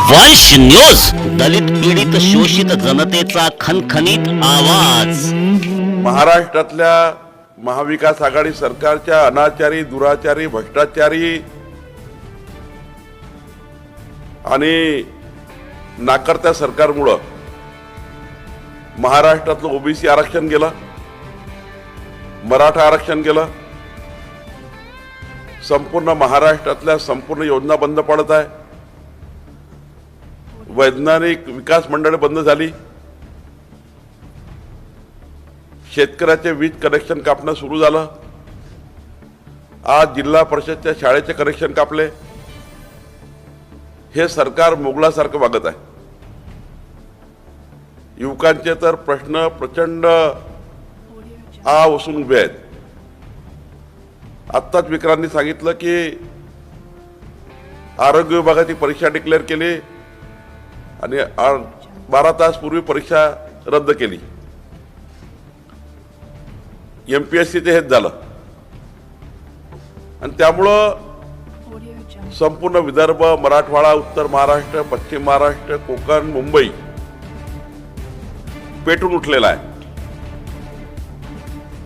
वंश न्यूज, दलित पीडित शोषित जनतेचा खणखणीत आवाज। महाराष्ट्रातल्या महाविकास आघाडी सरकारच्या अनाचारी, दुराचारी, भ्रष्टाचारी आणि नाकर्त्या सरकारमुळे महाराष्ट्रातलं ओबीसी आरक्षण गेलं, मराठा आरक्षण गेलं, संपूर्ण महाराष्ट्रातल्या संपूर्ण योजना बंद पडत आहे, वैज्ञानिक विकास मंडळ बंद झाली, शेतकऱ्याचे वीज कनेक्शन कापणं सुरू झालं, आज जिल्हा परिषदच्या शाळेचे कनेक्शन कापले। हे सरकार मोगलासारखं वागत आहे। युवकांचे तर प्रश्न प्रचंड आ वसून उभे आहेत। आत्ताच विक्रांनी सांगितलं की आरोग्य विभागाची परीक्षा डिक्लेअर केली आणि 12 तास पूर्वी परीक्षा रद्द केली। एमपीएससीचे हेच झालं आणि त्यामुळं संपूर्ण विदर्भ, मराठवाडा, उत्तर महाराष्ट्र, पश्चिम महाराष्ट्र, कोकण, मुंबई पेटून उठलेला आहे।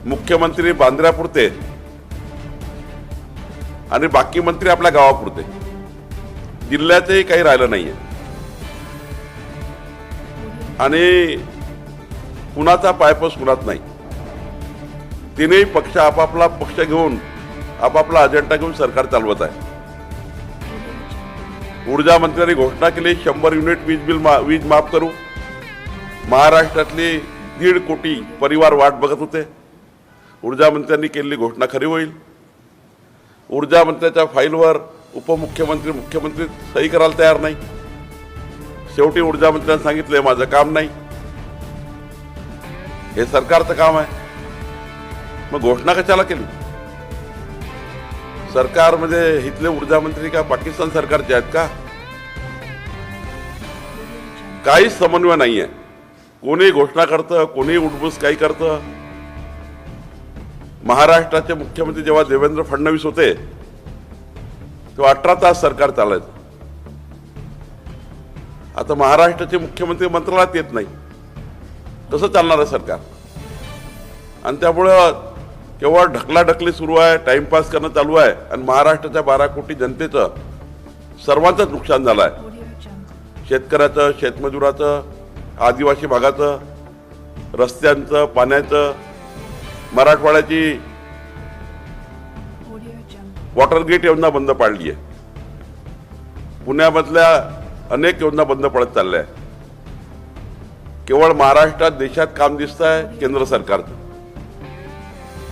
मुख्यमंत्री बांद्र्यापुरते आणि बाकी मंत्री आपल्या गावापुरते, जिल्ह्यातही काही राहिलं नाहीये आणि कुणाचा पायपस कुणात नाही। तिन्ही पक्ष आपापला पक्ष घेऊन आपापला अजेंडा घेऊन सरकार चालवत आहे। ऊर्जा मंत्र्यांनी घोषणा केली 100 युनिट वीज माफ करू। महाराष्ट्रातली 1.5 कोटी परिवार वाट बघत होते। ऊर्जा मंत्र्यांनी केलेली घोषणा खरी होईल। ऊर्जा मंत्र्याच्या फाईलवर उपमुख्यमंत्री, मुख्यमंत्री सही करायला तयार नाही। शेवटी ऊर्जा मंत्र्यांनी सांगितलंय माझं काम नाही, हे सरकारचं काम आहे। मग घोषणा कशाला केली? सरकारमध्ये इथले ऊर्जा मंत्री का पाकिस्तान सरकारचे आहेत का? काहीच समन्वय नाहीये। कोणी घोषणा करतं, कोणी उठबूस काही करतं। महाराष्ट्राचे मुख्यमंत्री जेव्हा देवेंद्र फडणवीस होते तेव्हा 18 तास सरकार चालायचं। आता महाराष्ट्राचे मुख्यमंत्री मंत्रालयात येत नाही, कसं चालणार आहे सरकार? आणि त्यामुळं केवळ ढकलाढकली सुरू आहे, टाइमपास करणं चालू आहे आणि महाराष्ट्राच्या 12 कोटी जनतेचं सर्वांचंच नुकसान झालं आहे। शेतकऱ्याचं, शेतमजुराचं, आदिवासी भागाचं, रस्त्यांचं, पाण्याचं, मराठवाड्याची वॉटर गेट योजना बंद पाडली आहे। पुण्यामधल्या अनेक योजना बंद पडत चालल्या आहेत। केवळ महाराष्ट्रात, देशात काम दिसत आहे केंद्र सरकारचं।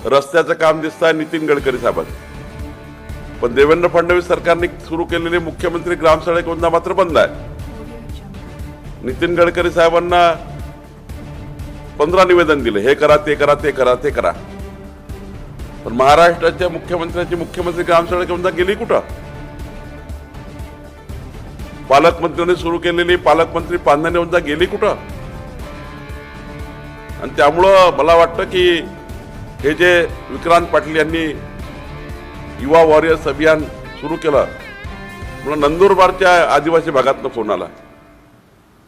रस्त्याचं काम दिसत आहे नितीन गडकरी साहेबांचं, पण देवेंद्र फडणवीस सरकारने सुरू केलेली मुख्यमंत्री ग्रामसडक योजना मात्र बंद आहे। नितीन गडकरी साहेबांना 15 निवेदन दिले, हे करा, ते करा, ते करा, ते करा, पण महाराष्ट्राच्या मुख्यमंत्र्यांची मुख्यमंत्री ग्रामसडक योजना गेली कुठं? पालकमंत्र्यांनी सुरू केलेली पालकमंत्री पांधन योजना गेली कुठं? आणि त्यामुळं मला वाटतं की हे जे विक्रांत पाटील यांनी युवा वॉरियर्स अभियान सुरू केलं, मला नंदुरबारच्या आदिवासी भागातनं फोन आला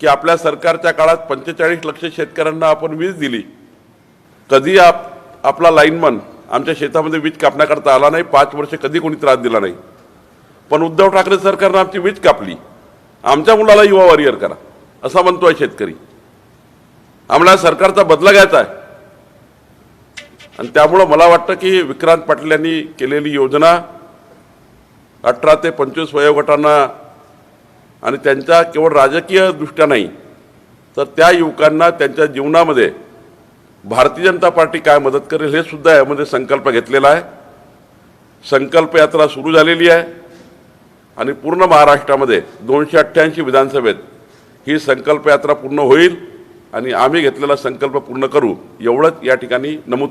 की आपल्या सरकारच्या काळात 45 लक्ष शेतकऱ्यांना आपण वीज दिली, कधी आपला लाईनमन आमच्या शेतामध्ये वीज कापण्याकरता आला नाही, 5 वर्ष कधी कोणी त्रास दिला नाही, पण उद्धव ठाकरे सरकारनं आमची वीज कापली, आमच्या मुलाला युवा वॉरियर करा असा म्हणतोय शेतकरी। आम्हाला सरकारचा बदला घ्यायचा आहे आणि त्यामुळं मला वाटतं की विक्रांत पाटील यांनी केलेली योजना 18 ते 25 वयोगटांना आणि त्यांच्या केवळ राजकीय दृष्ट्या नाही तर त्या युवकांना त्यांच्या जीवनामध्ये भारतीय जनता पार्टी काय मदत करेल हे सुद्धा यामध्ये संकल्प घेतलेला आहे। संकल्प यात्रा सुरू झालेली आहे आणि पूर्ण महाराष्ट्रामध्ये 288 विधानसभेत ही संकल्प यात्रा पूर्ण होईल आणि आम्ही घेतलेला संकल्प पूर्ण करू एवढंच या ठिकाणी नमूद